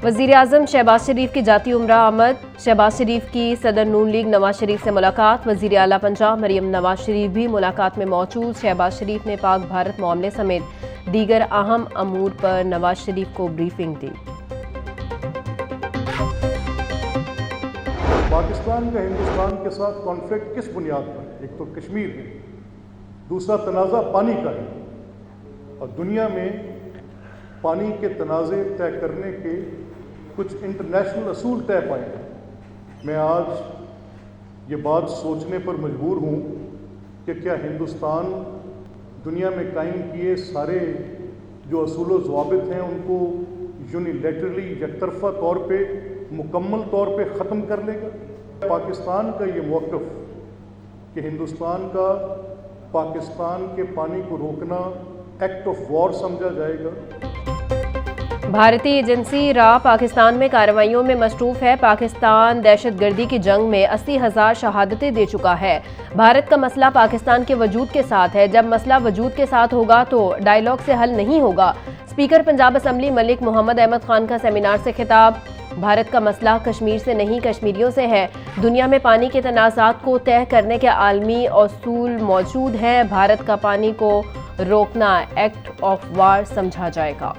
वज़ीर आज़म शहबाज शरीफ की जाती उम्रा आमद। शहबाज शरीफ की सदर नून लीग नवाज शरीफ से मुलाकात। वज़ीर आला पंजाब मरियम नवाज शरीफ भी मुलाकात में मौजूद। शहबाज शरीफ ने पाक भारत मामले समेत दीगर अहम अमूर पर नवाज शरीफ को ब्रीफिंग दी। पाकिस्तान का हिंदुस्तान के साथ कॉन्फ्लिक्ट किस बुनियाद पर है? एक तो कश्मीर है, दूसरा तनाज़ा पानी का है, और दुनिया में पानी के तनाज़े तय करने के कुछ इंटरनेशनल असूल तय पाए हैं। मैं आज ये बात सोचने पर मजबूर हूँ कि क्या हिंदुस्तान दुनिया में कायम किए सारे जो असूल व ज़वाबित हैं उनको यूनिलैटरली यकतरफ़ा तौर पे मुकम्मल तौर पे ख़त्म कर लेगा। पाकिस्तान का ये मौक़िफ़ कि हिंदुस्तान का पाकिस्तान के पानी को रोकना एक्ट ऑफ वॉर समझा जाएगा। भारतीय एजेंसी रा पाकिस्तान में कार्रवाइयों में मसरूफ़ है। पाकिस्तान दहशतगर्दी की जंग में 80,000 शहादतें दे चुका है। भारत का मसला पाकिस्तान के वजूद के साथ है। जब मसला वजूद के साथ होगा तो डायलॉग से हल नहीं होगा। स्पीकर पंजाब असम्बली मलिक मोहम्मद अहमद खान का सेमिनार से खिताब। भारत का मसला कश्मीर से नहीं कश्मीरियों से है। दुनिया में पानी के तनाज़ात को तय करने के आलमी असूल मौजूद हैं। भारत का पानी को रोकना एक्ट ऑफ वार समझा जाएगा।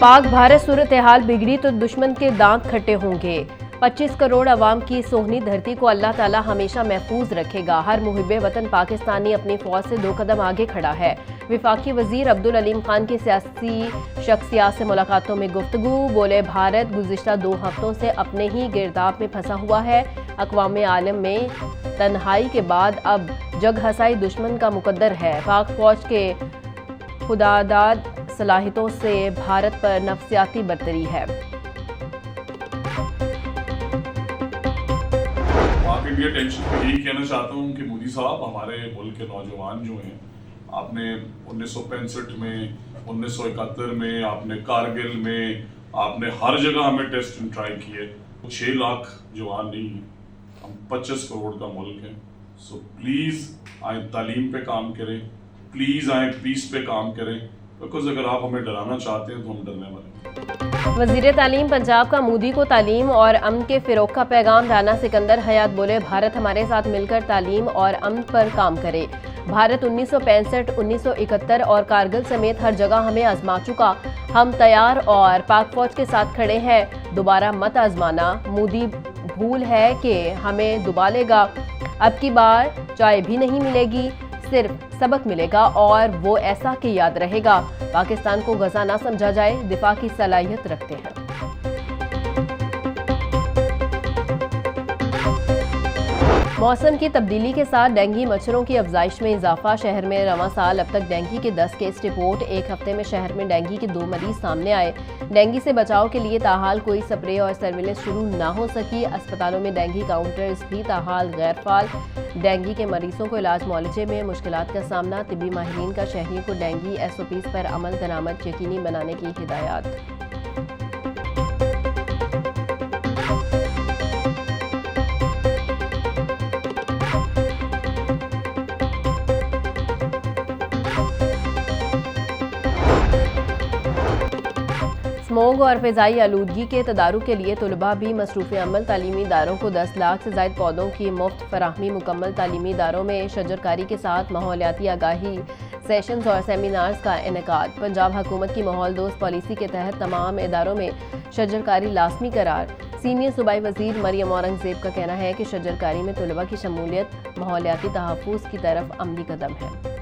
पाक भारत सूरत हाल बिगड़ी तो दुश्मन के दांत खट्टे होंगे। 25 करोड़ अवाम की सोहनी धरती को अल्लाह ताला हमेशा महफूज रखेगा। हर मुहिब्बे वतन पाकिस्तानी अपनी फौज से 2 कदम आगे खड़ा है। विफाकी वजीर अब्दुल अलीम खान की सियासी शख्सियात से मुलाकातों में गुफ्तगू। बोले, भारत गुज़िश्ता 2 हफ्तों से अपने ही गिरदाब में फंसा हुआ है। अक़वाम आलम में तन्हाई के बाद अब जग हसाई दुश्मन का मुकद्दर है। पाक फौज के खुदादाद सलाहियतों से भारत पर नफसियाती बर्तरी है। इंडिया टेंशन में यही कहना चाहता हूँ कि मोदी साहब, हमारे मुल्क के नौजवान जो हैं, आपने 1965 में, 1971 में, आपने कारगिल में, आपने हर जगह हमें टेस्ट एंड ट्राई किए। 6 लाख जवान नहीं हैं, हम 25 करोड़ का मुल्क है। सो प्लीज़ आए तालीम पे काम करें, प्लीज़ आए पीस पे काम करें, बिकॉज अगर आप हमें डराना चाहते हैं तो हम डरने वाले हैं। वज़ीर तालीम पंजाब का मोदी को तालीम और अमन के फ़रोग़ का पैगाम। राना सिकंदर हयात बोले, भारत हमारे साथ मिलकर तालीम और अमन पर काम करे। भारत 1965, 1971 और कारगिल समेत हर जगह हमें आजमा चुका। हम तैयार और पाक फौज के साथ खड़े हैं। दोबारा मत आजमाना। मोदी भूल है कि हमें दुबा लेगा। अब की बार चाय भी नहीं मिलेगी, सिर्फ सबक मिलेगा और वो ऐसा कि याद रहेगा। पाकिस्तान को गजा ना समझा जाए, दिफा की सलाहियत रखते हैं। मौसम की तब्दीली के साथ डेंगू मच्छरों की अफजाइश में इजाफा। शहर में रवां साल अब तक डेंगू के 10 केस रिपोर्ट। एक हफ्ते में शहर में डेंगू के 2 मरीज सामने आए। डेंगू से बचाव के लिए ताहाल कोई स्प्रे और सर्विलेंस शुरू ना हो सकी। अस्पतालों में डेंगू काउंटर्स भी ताहाल गैर फाल। डेंगू के मरीजों को इलाज मुआलजे में मुश्किलात का सामना। तिब्बी माहिरीन का शहरियों को डेंगू SOPs पर अमल दरामद यकीनी बनाने की हिदायत। स्मोग और फ़िज़ाई आलूदगी के तदारुक के लिए तलबा भी मसरूफ़ अमल। तालीमी इदारों को 10 लाख से ज़ायद पौधों की मुफ्त फराहमी। मुकम्मल तालीमी इदारों में शजरकारी के साथ माहौलियाती आगाही सेशंस और सेमिनार्स का इनेकाद। पंजाब हुकूमत की माहौल दोस्त पॉलिसी के तहत तमाम इदारों में शजरकारी लाजमी करार। सीनियर सूबाई वज़ीर मरियम औरंगज़ेब का कहना है कि शजरकारी में तलबा की शमूलियत माहौलियाती तहफ़्फ़ुज़ की तरफ अमली कदम है।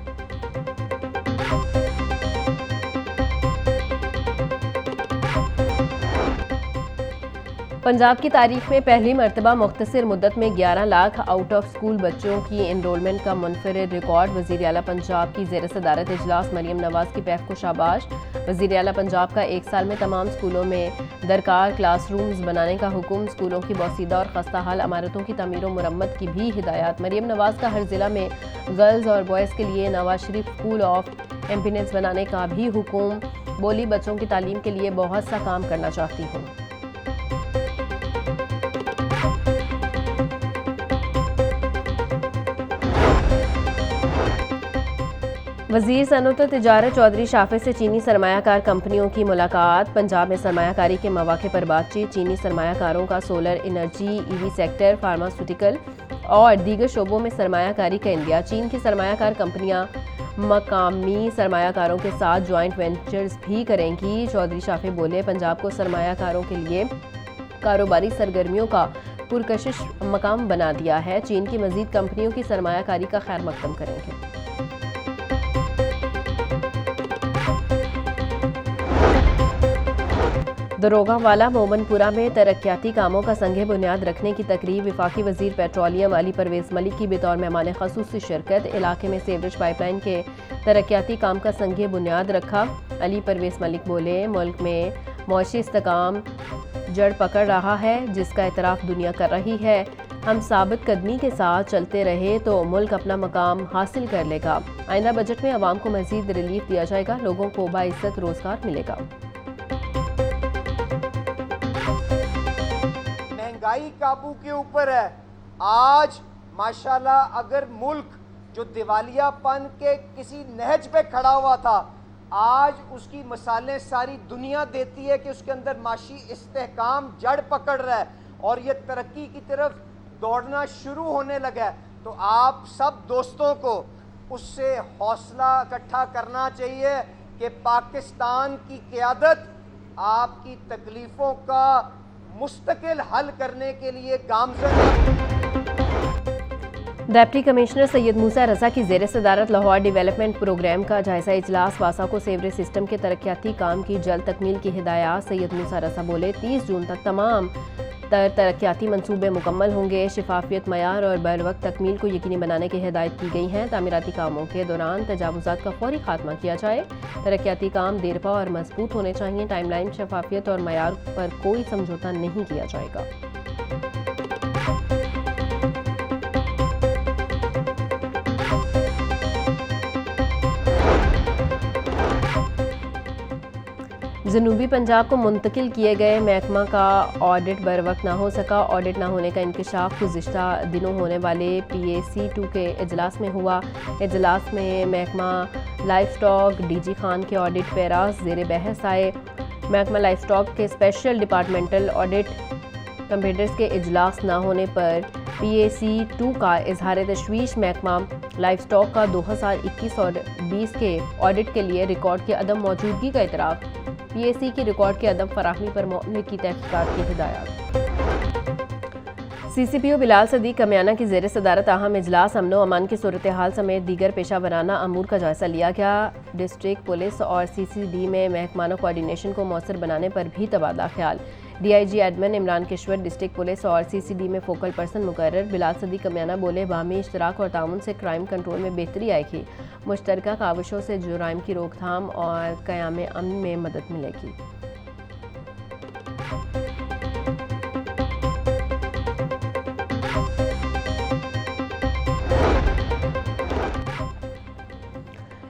पंजाब की तारीख में पहली मरतबा मुख्तसर मुद्दत में 11 लाख आउट ऑफ स्कूल बच्चों की एनरोलमेंट का मुनफरिद रिकॉर्ड। वज़ीर आला पंजाब की ज़ेर सदारत इजलास मरियम नवाज़ की पैफ को शाबाश। वज़ीर आला पंजाब का 1 साल में तमाम स्कूलों में दरकार क्लासरूम्स बनाने का हुक्म। स्कूलों की बोसीदा और खस्ता हाल इमारतों की तमीर व मुरम्मत की भी हिदायत। मरियम नवाज़ का हर ज़िला में गर्ल्स और बॉयज़ के लिए नवाज शरीफ स्कूल ऑफ एम्पिनेंस बनाने का भी हुक्म। बोली, बच्चों की तालीम के लिए बहुत सा काम करना चाहती हूँ। وزیر صنعت و تجارت چودھری شافع سے چینی سرمایہ کار کمپنیوں کی ملاقات۔ پنجاب میں سرمایہ کاری کے مواقع پر بات چیت۔ چینی سرمایہ کاروں کا سولر انرجی، ای وی سیکٹر، فارماسیوٹیکل اور دیگر شعبوں میں سرمایہ کاری کا عندیہ۔ چین کی سرمایہ کار کمپنیاں مقامی سرمایہ کاروں کے ساتھ جوائنٹ وینچرز بھی کریں گی۔ چودھری شافع بولے، پنجاب کو سرمایہ کاروں کے لیے کاروباری سرگرمیوں کا پرکشش مقام بنا دیا ہے۔ چین کی مزید کمپنیوں کی سرمایہ کاری کا خیر مقدم کریں گے۔ دروگہ والا مومن پورہ میں ترقیاتی کاموں کا سنگ بنیاد رکھنے کی تقریب۔ وفاقی وزیر پیٹرولیم علی پرویز ملک کی بطور مہمان خصوصی شرکت۔ علاقے میں سیوریج پائپ لائن کے ترقیاتی کام کا سنگ بنیاد رکھا۔ علی پرویز ملک بولے، ملک میں معاشی استحکام جڑ پکڑ رہا ہے، جس کا اعتراف دنیا کر رہی ہے۔ ہم ثابت قدمی کے ساتھ چلتے رہے تو ملک اپنا مقام حاصل کر لے گا۔ آئندہ بجٹ میں عوام کو مزید ریلیف دیا جائے گا، لوگوں کو باعزت روزگار ملے گا۔ مہنگائی قابو کے اوپر ہے۔ آج ماشاءاللہ اگر ملک جو دیوالیہ پن کے کسی نہج پہ کھڑا ہوا تھا، آج اس کی مثالیں ساری دنیا دیتی ہے کہ اس کے اندر معاشی استحکام جڑ پکڑ رہا ہے اور یہ ترقی کی طرف دوڑنا شروع ہونے لگا ہے۔ تو آپ سب دوستوں کو اس سے حوصلہ اکٹھا کرنا چاہیے کہ پاکستان کی قیادت آپ کی تکلیفوں کا مستقل حل کرنے کے لیے گامزن ہے۔ ڈپٹی کمشنر سید موسیٰ رضا کی زیر صدارت لاہور ڈیولپمنٹ پروگرام کا جائزہ اجلاس۔ واسا کو سیوریج سسٹم کے ترقیاتی کام کی جلد تکمیل کی ہدایات۔ سید موسیٰ رضا بولے، 30 جون تک تمام ترقیاتی منصوبے مکمل ہوں گے۔ شفافیت، معیار اور بروقت تکمیل کو یقینی بنانے کی ہدایت کی گئی ہیں۔ تعمیراتی کاموں کے دوران تجاوزات کا فوری خاتمہ کیا جائے۔ ترقیاتی کام دیرپا اور مضبوط ہونے چاہیے۔ ٹائم لائن، شفافیت اور معیار پر کوئی سمجھوتہ نہیں کیا جائے گا۔ جنوبی پنجاب کو منتقل کیے گئے محکمہ کا آڈٹ بروقت نہ ہو سکا۔ آڈٹ نہ ہونے کا انکشاف گزشتہ دنوں ہونے والے پی اے سی 2 کے اجلاس میں ہوا۔ اجلاس میں محکمہ livestock D G Khan کے آڈٹ پیراز زیر بحث آئے۔ محکمہ لائف سٹاک کے اسپیشل ڈپارٹمنٹل آڈٹ کمپیٹرز کے اجلاس نہ ہونے پر پی اے سی 2 کا اظہار تشویش۔ محکمہ لائف سٹاک کا 2021 اور 20 کے آڈٹ کے لیے ریکارڈ کی عدم موجودگی کا اعتراف۔ پی اے سی کی ریکارڈ کی عدم فراہمی پر معاملے کی تحقیقات کی ہدایات۔ سی سی پی او بلال صدیق کمیانہ کی زیر صدارت اہم اجلاس۔ امن و امان کی صورتحال سمیت دیگر پیشہ ورانہ امور کا جائزہ لیا گیا۔ ڈسٹرکٹ پولیس اور سی سی ڈی میں محکمانہ کوارڈینیشن کو مؤثر بنانے پر بھی تبادلہ خیال۔ D I G admin Imran Kishwar district police اور سی سی ڈی میں فوکل پرسن مقرر۔ بلال صدیق کمیانہ بولے، باہمی اشتراک اور تعاون سے کرائم کنٹرول میں بہتری آئے گی۔ مشترکہ کاوشوں سے جرائم کی روک تھام اور قیام امن میں مدد ملے گی۔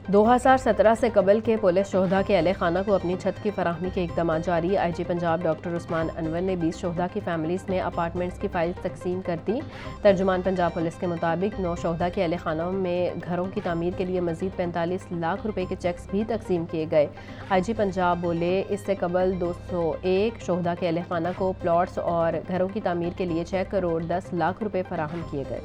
2017 سے قبل کے پولیس شہداء کے اہل خانہ کو اپنی چھت کی فراہمی کے اقدامات جاری۔ آئی جی پنجاب ڈاکٹر عثمان انور نے 20 شہداء کی فیملیز میں اپارٹمنٹس کی فائلز تقسیم کر دی۔ ترجمان پنجاب پولیس کے مطابق 9 شہداء کے اہل خانوں میں گھروں کی تعمیر کے لیے مزید 45 لاکھ روپے کے چیکس بھی تقسیم کیے گئے۔ آئی جی پنجاب بولے، اس سے قبل 201 شہداء کے اہل خانہ کو پلاٹس اور گھروں کی تعمیر کے لیے 6 کروڑ 10 لاکھ روپے فراہم کیے گئے۔